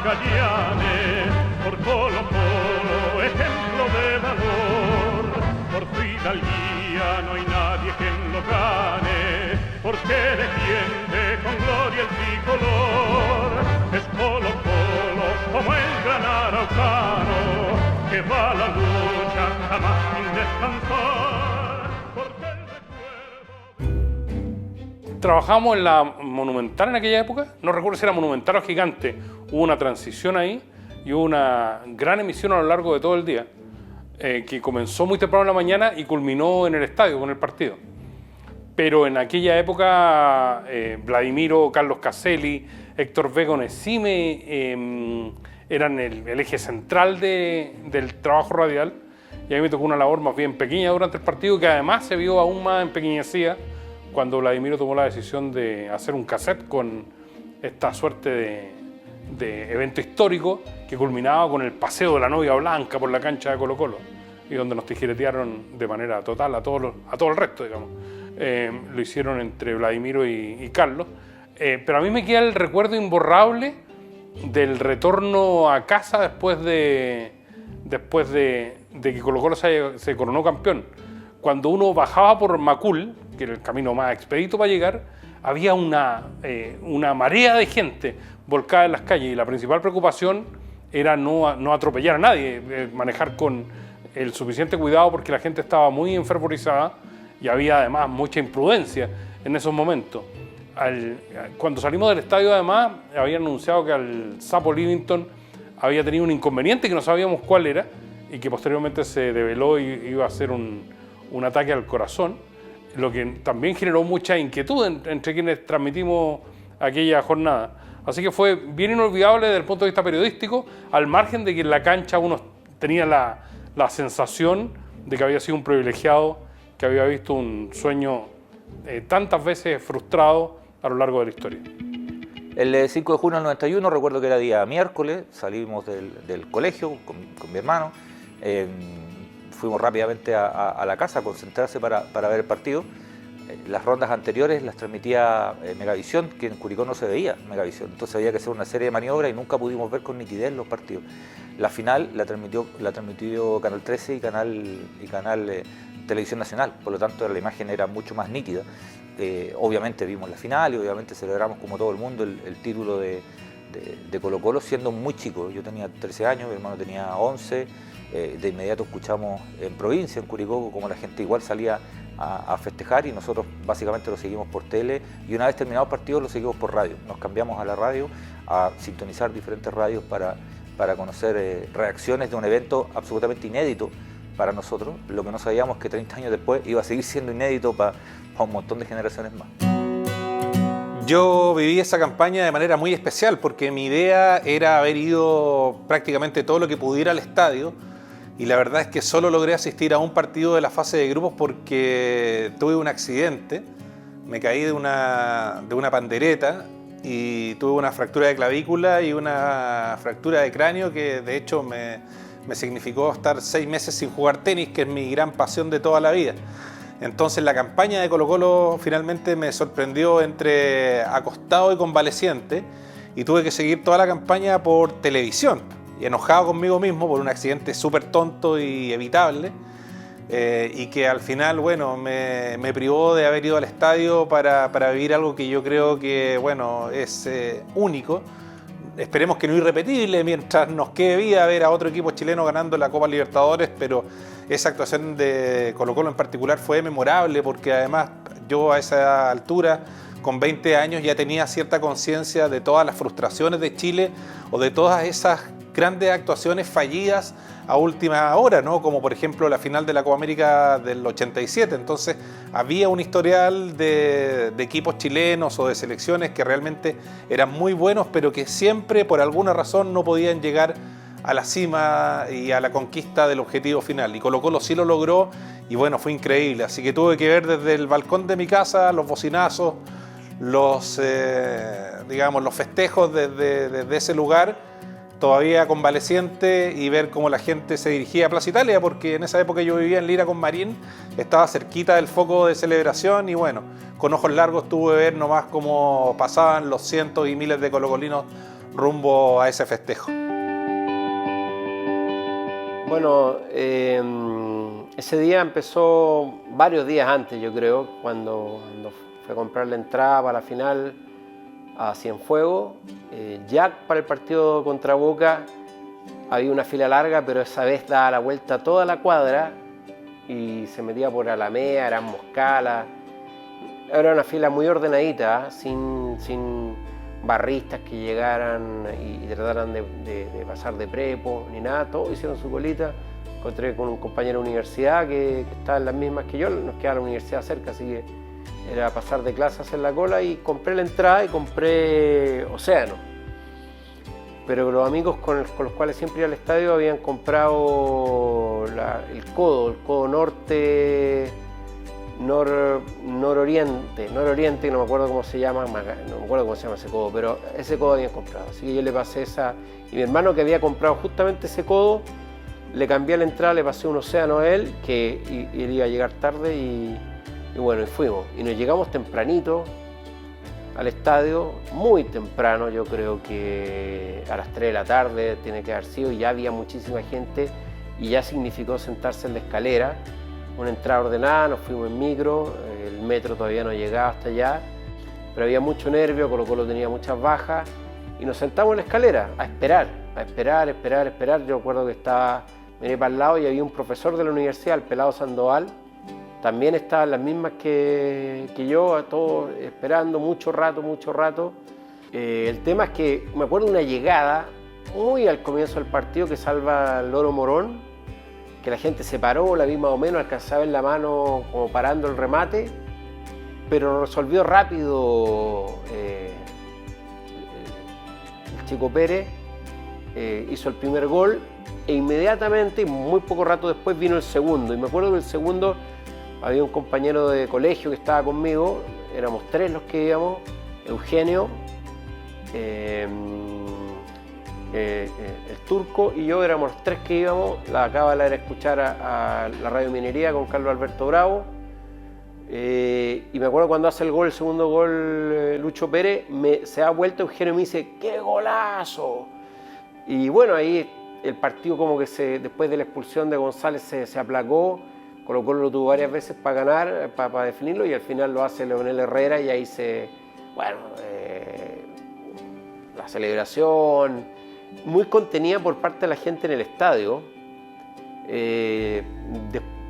Magallanes, por Colo Colo, ejemplo de valor, por su hidalguía no hay nadie que lo gane, porque defiende con gloria el tricolor. Es Colo Colo como el gran araucano, que va a la lucha jamás sin descansar, porque el recuerdo... Trabajamos en la Monumental en aquella época, no recuerdo si era Monumental o Gigante, hubo una transición ahí y hubo una gran emisión a lo largo de todo el día, que comenzó muy temprano en la mañana y culminó en el estadio con el partido. Pero en aquella época, Vladimiro, Carlos Caselli, Héctor Vega Onesime eran el eje central del trabajo radial, y a mí me tocó una labor más bien pequeña durante el partido, que además se vio aún más empequeñecida cuando Vladimiro tomó la decisión de hacer un cassette con esta suerte de evento histórico que culminaba con el paseo de la novia blanca por la cancha de Colo Colo, y donde nos tijeretearon de manera total a todo el resto, digamos. Lo hicieron entre Vladimiro y Carlos, pero a mí me queda el recuerdo imborrable del retorno a casa después de que Colo Colo se coronó campeón. Cuando uno bajaba por Macul, que era el camino más expedito para llegar, había una marea de gente volcada en las calles, y la principal preocupación era no atropellar a nadie, manejar con el suficiente cuidado porque la gente estaba muy enfervorizada y había además mucha imprudencia en esos momentos. Cuando salimos del estadio, además, habían anunciado que al Sapo Livington había tenido un inconveniente que no sabíamos cuál era y que posteriormente se develó y iba a ser un ataque al corazón, lo que también generó mucha inquietud entre quienes transmitimos aquella jornada. Así que fue bien inolvidable desde el punto de vista periodístico, al margen de que en la cancha uno tenía la sensación de que había sido un privilegiado, que había visto un sueño tantas veces frustrado a lo largo de la historia. El 5 de junio del 91, recuerdo que era día miércoles, salimos del colegio con mi hermano, fuimos rápidamente a la casa a concentrarse para ver el partido. Las rondas anteriores las transmitía Megavisión, que en Curicó no se veía Megavisión, entonces había que hacer una serie de maniobras y nunca pudimos ver con nitidez los partidos. La final la transmitió Canal 13 y Canal Televisión Nacional, por lo tanto la imagen era mucho más nítida. Obviamente vimos la final y obviamente celebramos como todo el mundo el título de Colo Colo siendo muy chico. Yo tenía 13 años, mi hermano tenía 11, de inmediato escuchamos en provincia, en Curicó, como la gente igual salía a festejar, y nosotros básicamente lo seguimos por tele, y una vez terminado el partido lo seguimos por radio. Nos cambiamos a la radio, a sintonizar diferentes radios para conocer reacciones de un evento absolutamente inédito para nosotros. Lo que no sabíamos es que 30 años después iba a seguir siendo inédito para un montón de generaciones más. Yo viví esa campaña de manera muy especial porque mi idea era haber ido prácticamente todo lo que pudiera al estadio, y la verdad es que solo logré asistir a un partido de la fase de grupos porque tuve un accidente, me caí de una pandereta y tuve una fractura de clavícula y una fractura de cráneo que de hecho me significó estar 6 meses sin jugar tenis, que es mi gran pasión de toda la vida. Entonces la campaña de Colo Colo finalmente me sorprendió entre acostado y convaleciente, y tuve que seguir toda la campaña por televisión, y enojado conmigo mismo por un accidente súper tonto y evitable, y que al final, bueno, me privó de haber ido al estadio para vivir algo que yo creo que, bueno, es único. Esperemos que no irrepetible mientras nos quede vida ver a otro equipo chileno ganando la Copa Libertadores, pero esa actuación de Colo Colo en particular fue memorable porque además yo a esa altura, con 20 años, ya tenía cierta conciencia de todas las frustraciones de Chile o de todas esas grandes actuaciones fallidas a última hora, ¿no? Como por ejemplo la final de la Copa América del 87. Entonces había un historial de equipos chilenos o de selecciones que realmente eran muy buenos, pero que siempre por alguna razón no podían llegar a la cima y a la conquista del objetivo final. Y Colo Colo sí lo logró, y bueno, fue increíble. Así que tuve que ver desde el balcón de mi casa los bocinazos, los festejos desde ese lugar, todavía convaleciente, y ver cómo la gente se dirigía a Plaza Italia, porque en esa época yo vivía en Lira con Marín, estaba cerquita del foco de celebración, y bueno, con ojos largos tuve que ver nomás cómo pasaban los cientos y miles de colocolinos rumbo a ese festejo? Bueno, ese día empezó varios días antes, yo creo, cuando fue a comprar la entrada para la final a Cienfuegos. Ya para el partido contra Boca había una fila larga, pero esa vez daba la vuelta a toda la cuadra y se metía por Alameda, eran Moscala. Era una fila muy ordenadita, sin barristas que llegaran y trataran de pasar de prepo, ni nada. Todos hicieron su colita. Encontré con un compañero de universidad que estaba en las mismas que yo, nos quedaba la universidad cerca, así que era pasar de clase, hacer la cola, y compré la entrada y compré Océano. Pero los amigos con los cuales siempre iba al estadio habían comprado el codo norte, nororiente, no me acuerdo cómo se llama, ese codo, pero ese codo habían comprado. Así que yo le pasé esa, y mi hermano, que había comprado justamente ese codo, le cambié la entrada, le pasé un Océano a él, que él iba a llegar tarde, y bueno, y fuimos. Y nos llegamos tempranito al estadio, muy temprano, yo creo que a las 3 de la tarde tiene que haber sido, y ya había muchísima gente, y ya significó sentarse en la escalera, una entrada ordenada, nos fuimos en micro, el metro todavía no llegaba hasta allá, pero había mucho nervio, Colo-Colo tenía muchas bajas, y nos sentamos en la escalera a esperar. Yo recuerdo que miré para el lado y había un profesor de la universidad, el Pelado Sandoval, también estaba en las mismas que yo, todos esperando mucho rato. El tema es que me acuerdo de una llegada muy al comienzo del partido que salva el Loro Morón, que la gente se paró, la vi más o menos, alcanzaba en la mano como parando el remate, pero resolvió rápido el Chico Pérez, hizo el primer gol, e inmediatamente, muy poco rato después, vino el segundo. Y me acuerdo que el segundo, había un compañero de colegio que estaba conmigo, éramos 3 los que íbamos, Eugenio, el Turco y yo, éramos los 3 que íbamos. La cábala era escuchar a la Radio Minería con Carlos Alberto Bravo, y me acuerdo cuando hace el segundo gol Lucho Pérez, se da vuelta Eugenio y me dice ¡qué golazo! Y bueno, ahí el partido como que después de la expulsión de González se aplacó. Colo-Colo lo tuvo varias veces para ganar, para definirlo, y al final lo hace Leonel Herrera, y ahí la celebración muy contenida por parte de la gente en el estadio,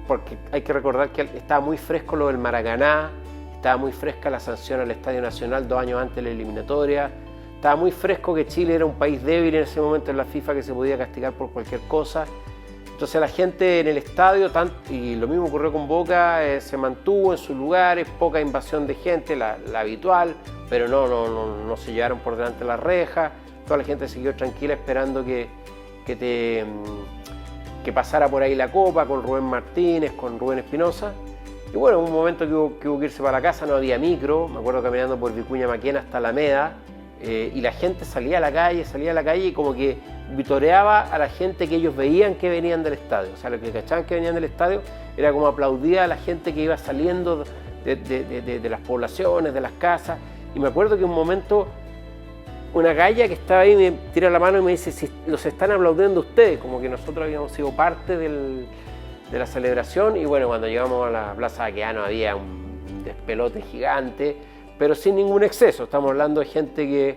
porque hay que recordar que estaba muy fresco lo del Maracaná, estaba muy fresca la sanción al Estadio Nacional 2 años antes de la eliminatoria, estaba muy fresco que Chile era un país débil en ese momento en la FIFA, que se podía castigar por cualquier cosa. Entonces la gente en el estadio, y lo mismo ocurrió con Boca, se mantuvo en sus lugares, poca invasión de gente, la habitual, pero no se llevaron por delante las rejas, toda la gente siguió tranquila esperando que pasara por ahí la copa con Rubén Martínez, con Rubén Espinosa. Y bueno, en un momento que hubo que irse para la casa, no había micro, me acuerdo caminando por Vicuña Maquena hasta Alameda, y la gente salía a la calle y como que vitoreaba a la gente que ellos veían que venían del estadio. O sea, los que cachaban que venían del estadio era como aplaudía a la gente que iba saliendo de las poblaciones, de las casas. Y me acuerdo que un momento una galla que estaba ahí me tira la mano y me dice si los están aplaudiendo ustedes, como que nosotros habíamos sido parte de la celebración. Y bueno, cuando llegamos a la Plaza Baqueano había un despelote gigante, pero sin ningún exceso. Estamos hablando de gente que,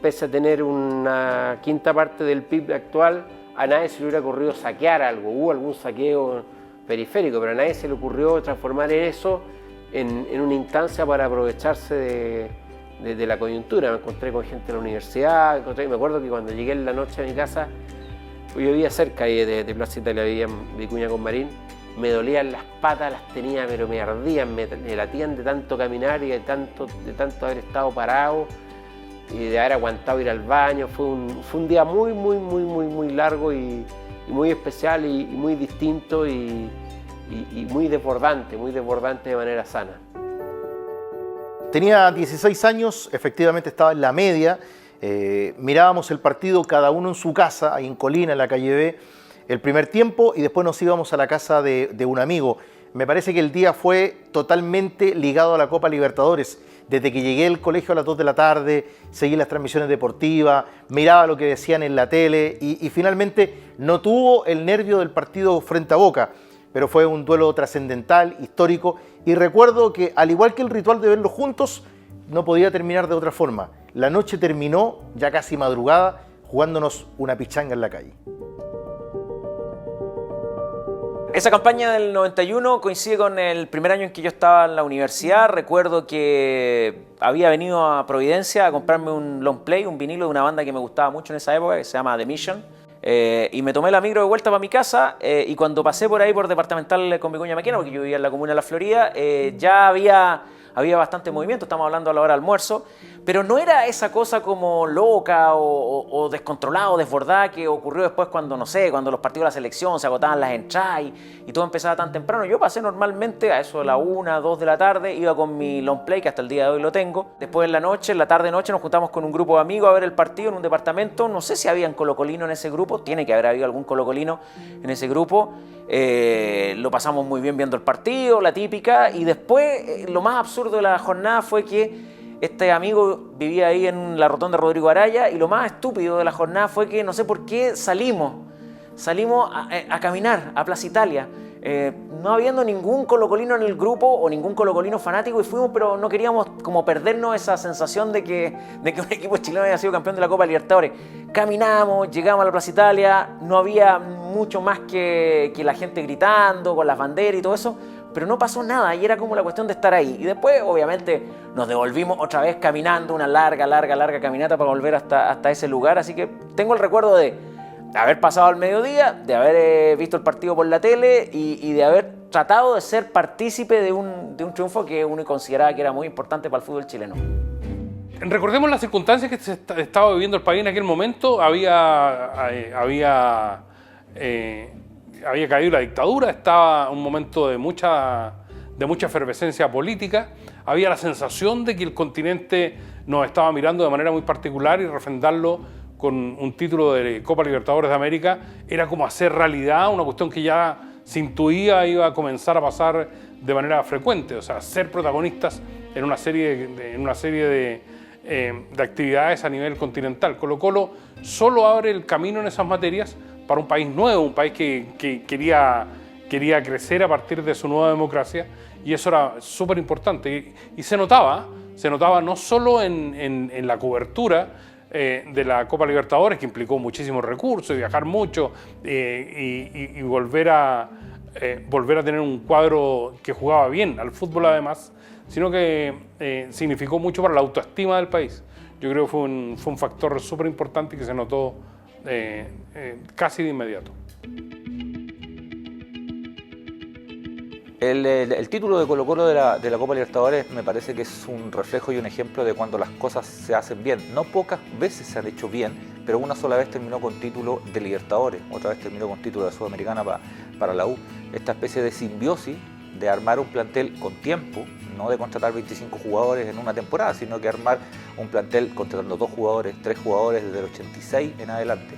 pese a tener una quinta parte del PIB actual, a nadie se le hubiera ocurrido saquear algo. Hubo algún saqueo periférico, pero a nadie se le ocurrió transformar eso en una instancia para aprovecharse de la coyuntura. Me encontré con gente de la universidad, me acuerdo que cuando llegué en la noche a mi casa, yo vivía cerca ahí de Plaza Italia, vivía en Vicuña con Marín, me dolían las patas, las tenía, pero me ardían, me latían de tanto caminar y de tanto haber estado parado y de haber aguantado ir al baño. Fue un día muy largo y muy especial y muy distinto y muy desbordante de manera sana. Tenía 16 años, efectivamente estaba en la media, mirábamos el partido cada uno en su casa, ahí en Colina, en la calle B, el primer tiempo, y después nos íbamos a la casa de un amigo. Me parece que el día fue totalmente ligado a la Copa Libertadores. Desde que llegué al colegio a las 2 de la tarde, seguí las transmisiones deportivas, miraba lo que decían en la tele y finalmente no tuvo el nervio del partido frente a Boca, pero fue un duelo trascendental, histórico, y recuerdo que al igual que el ritual de verlos juntos, no podía terminar de otra forma. La noche terminó, ya casi madrugada, jugándonos una pichanga en la calle. Esa campaña del 91 coincide con el primer año en que yo estaba en la universidad. Recuerdo que había venido a Providencia a comprarme un long play, un vinilo de una banda que me gustaba mucho en esa época, que se llama The Mission. Y me tomé la micro de vuelta para mi casa y cuando pasé por ahí por Departamental con Vicuña Maquena, porque yo vivía en la comuna de La Florida, ya había bastante movimiento, estamos hablando a la hora del almuerzo, pero no era esa cosa como loca o descontrolada o desbordada que ocurrió después cuando, no sé, cuando los partidos de la selección se agotaban las entradas y todo empezaba tan temprano. Yo pasé normalmente a eso de la 1, 2 de la tarde, iba con mi long play, que hasta el día de hoy lo tengo. Después en la noche, en la tarde-noche, nos juntamos con un grupo de amigos a ver el partido en un departamento. No sé si habían colocolinos en ese grupo, tiene que haber habido algún colocolino en ese grupo. Lo pasamos muy bien viendo el partido, la típica, y después lo más absurdo de la jornada fue que este amigo vivía ahí en la rotonda Rodrigo Araya y lo más estúpido de la jornada fue que no sé por qué salimos a caminar a Plaza Italia, no habiendo ningún colocolino en el grupo o ningún colocolino fanático, y fuimos, pero no queríamos como perdernos esa sensación de que un equipo chileno había sido campeón de la Copa Libertadores. Caminamos, llegamos a la Plaza Italia, no había mucho más que la gente gritando con las banderas y todo eso, pero no pasó nada y era como la cuestión de estar ahí. Y después, obviamente, nos devolvimos otra vez caminando, una larga caminata para volver hasta ese lugar. Así que tengo el recuerdo de haber pasado al mediodía, de haber visto el partido por la tele y de haber tratado de ser partícipe de un triunfo que uno consideraba que era muy importante para el fútbol chileno. Recordemos las circunstancias que se estaba viviendo el país en aquel momento. Había caído la dictadura, estaba un momento de mucha efervescencia política. Había la sensación de que el continente nos estaba mirando de manera muy particular y refrendarlo con un título de Copa Libertadores de América era como hacer realidad una cuestión que ya se intuía iba a comenzar a pasar de manera frecuente, o sea, ser protagonistas en una serie de actividades a nivel continental. Colo-Colo solo abre el camino en esas materias para un país nuevo, un país que quería crecer a partir de su nueva democracia, y eso era súper importante. Y se notaba no solo en la cobertura de la Copa Libertadores, que implicó muchísimos recursos, y viajar mucho, y volver a tener un cuadro que jugaba bien al fútbol además, sino que significó mucho para la autoestima del país. Yo creo que fue un factor súper importante que se notó casi de inmediato. El título de Colo-Colo de la Copa Libertadores me parece que es un reflejo y un ejemplo de cuando las cosas se hacen bien. No pocas veces se han hecho bien, pero una sola vez terminó con título de Libertadores, otra vez terminó con título de Sudamericana para la U. Esta especie de simbiosis de armar un plantel con tiempo, no de contratar 25 jugadores en una temporada, sino que armar un plantel contratando 2 jugadores, 3 jugadores desde el 86 en adelante.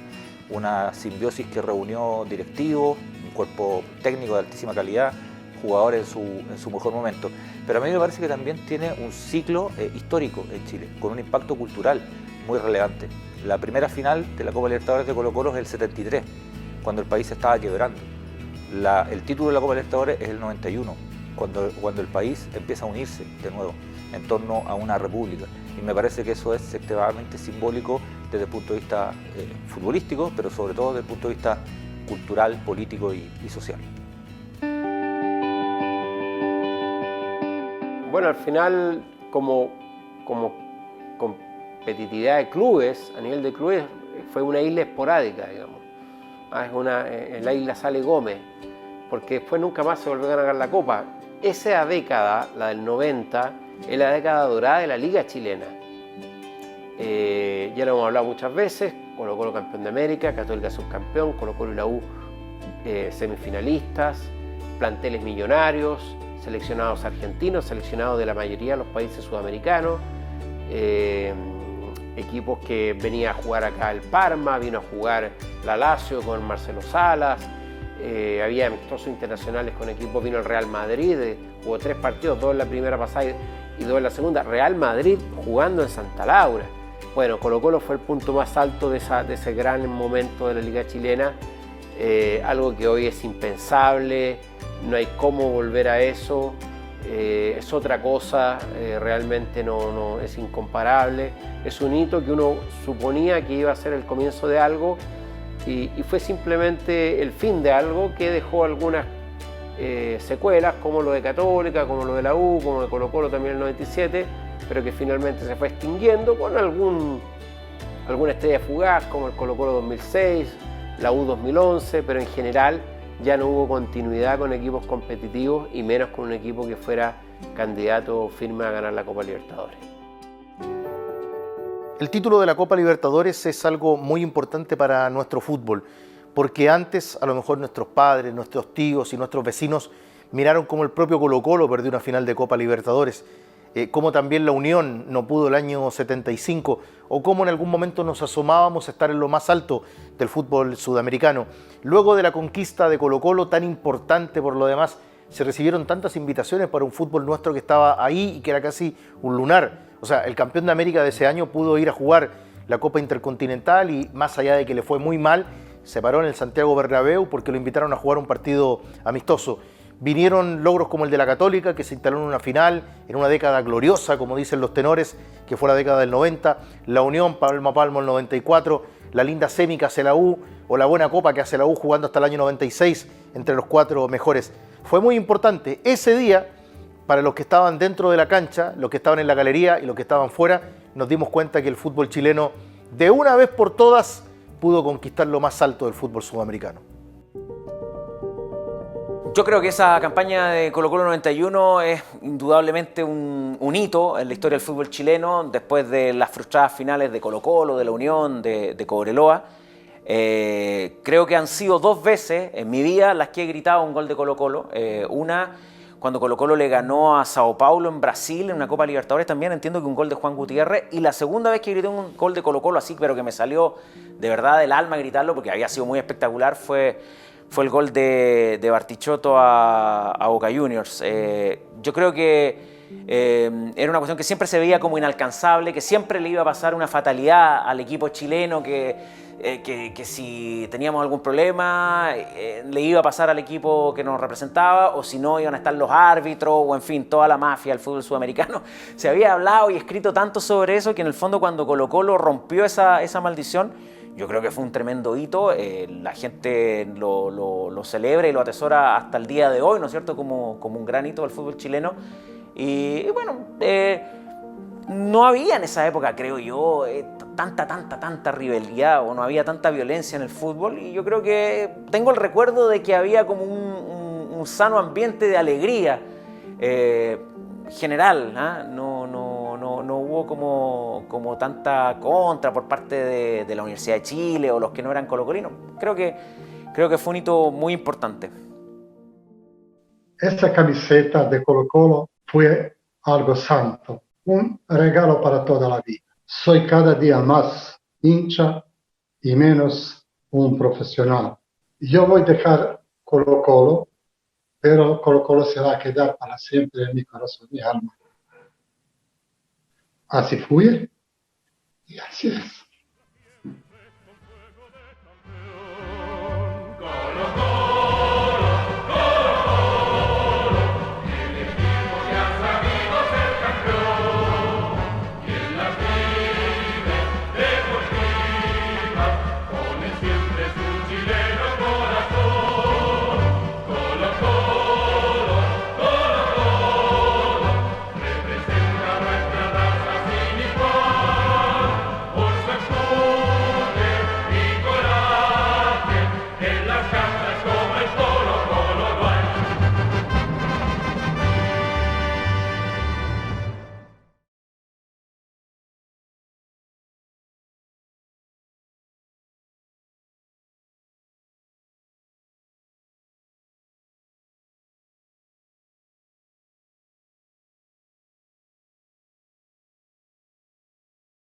Una simbiosis que reunió directivos, un cuerpo técnico de altísima calidad, jugadores en su mejor momento. Pero a mí me parece que también tiene un ciclo histórico en Chile, con un impacto cultural muy relevante. La primera final de la Copa Libertadores de Colo-Colo es el 73, cuando el país se estaba quebrando. El título de la Copa Libertadores es el 91, cuando el país empieza a unirse de nuevo en torno a una república. Y me parece que eso es extremadamente simbólico desde el punto de vista futbolístico, pero sobre todo desde el punto de vista cultural, político y social. Bueno, al final, como competitividad de clubes, a nivel de clubes, fue una isla esporádica, digamos. En la isla Sale Gómez, porque después nunca más se volvió a ganar la Copa. Esa década, la del 90, es la década dorada de la Liga Chilena. Ya lo hemos hablado muchas veces, Colo-Colo campeón de América, Católica subcampeón, Colo-Colo y la U semifinalistas, planteles millonarios, seleccionados argentinos, seleccionados de la mayoría de los países sudamericanos, equipos que venía a jugar acá el Parma, vino a jugar la Lazio con Marcelo Salas, había amistosos internacionales con equipos, vino el Real Madrid, jugó 3 partidos, 2 en la primera pasada y 2 en la segunda. Real Madrid jugando en Santa Laura. Bueno, Colo-Colo fue el punto más alto de ese gran momento de la Liga Chilena, algo que hoy es impensable, no hay cómo volver a eso, es otra cosa, realmente no es incomparable, es un hito que uno suponía que iba a ser el comienzo de algo y fue simplemente el fin de algo que dejó algunas secuelas, como lo de Católica, como lo de la U, como de Colo-Colo también en el 97, pero que finalmente se fue extinguiendo con alguna estrella fugaz, como el Colo-Colo 2006, la U 2011, pero en general ya no hubo continuidad con equipos competitivos y menos con un equipo que fuera candidato firme a ganar la Copa Libertadores. El título de la Copa Libertadores es algo muy importante para nuestro fútbol, porque antes a lo mejor nuestros padres, nuestros tíos y nuestros vecinos miraron cómo el propio Colo-Colo perdió una final de Copa Libertadores, cómo también la Unión no pudo el año 75, o cómo en algún momento nos asomábamos a estar en lo más alto del fútbol sudamericano. Luego de la conquista de Colo-Colo, tan importante por lo demás, se recibieron tantas invitaciones para un fútbol nuestro que estaba ahí y que era casi un lunar. O sea, el campeón de América de ese año pudo ir a jugar la Copa Intercontinental y más allá de que le fue muy mal, se paró en el Santiago Bernabéu porque lo invitaron a jugar un partido amistoso. Vinieron logros como el de la Católica, que se instaló en una final, en una década gloriosa, como dicen los tenores, que fue la década del 90, la Unión palmo a palmo el 94, la linda semi que hace la U, o la buena Copa que hace la U jugando hasta el año 96, entre los 4 mejores. Fue muy importante ese día, para los que estaban dentro de la cancha, los que estaban en la galería y los que estaban fuera, nos dimos cuenta que el fútbol chileno, de una vez por todas, pudo conquistar lo más alto del fútbol sudamericano. Yo creo que esa campaña de Colo-Colo 91 es indudablemente un hito en la historia del fútbol chileno, después de las frustradas finales de Colo-Colo, de la Unión, de Cobreloa. Creo que han sido 2 veces en mi vida las que he gritado un gol de Colo-Colo. Una, cuando Colo-Colo le ganó a Sao Paulo en Brasil en una Copa Libertadores, también entiendo que un gol de Juan Gutiérrez. Y la segunda vez que grité un gol de Colo-Colo así, pero que me salió de verdad del alma gritarlo porque había sido muy espectacular, fue el gol de Bartichotto a Boca Juniors. Yo creo que era una cuestión que siempre se veía como inalcanzable, que siempre le iba a pasar una fatalidad al equipo chileno, que si teníamos algún problema le iba a pasar al equipo que nos representaba, o si no iban a estar los árbitros, o en fin, toda la mafia del fútbol sudamericano. Se había hablado y escrito tanto sobre eso que en el fondo cuando Colo-Colo rompió esa maldición, yo creo que fue un tremendo hito, la gente lo celebra y lo atesora hasta el día de hoy, ¿no es cierto?, como un gran hito del fútbol chileno. Y bueno, no había en esa época, creo yo, tanta rivalidad, o no había tanta violencia en el fútbol, y yo creo que tengo el recuerdo de que había como un sano ambiente de alegría general, no hubo como tanta contra por parte de la Universidad de Chile o los que no eran colocolinos. Creo que fue un hito muy importante. Esa camiseta de Colo-Colo fue algo santo, un regalo para toda la vida. Soy cada día más hincha y menos un profesional. Yo voy a dejar Colo-Colo, pero Colo-Colo se va a quedar para siempre en mi corazón y alma. Así fue y así es.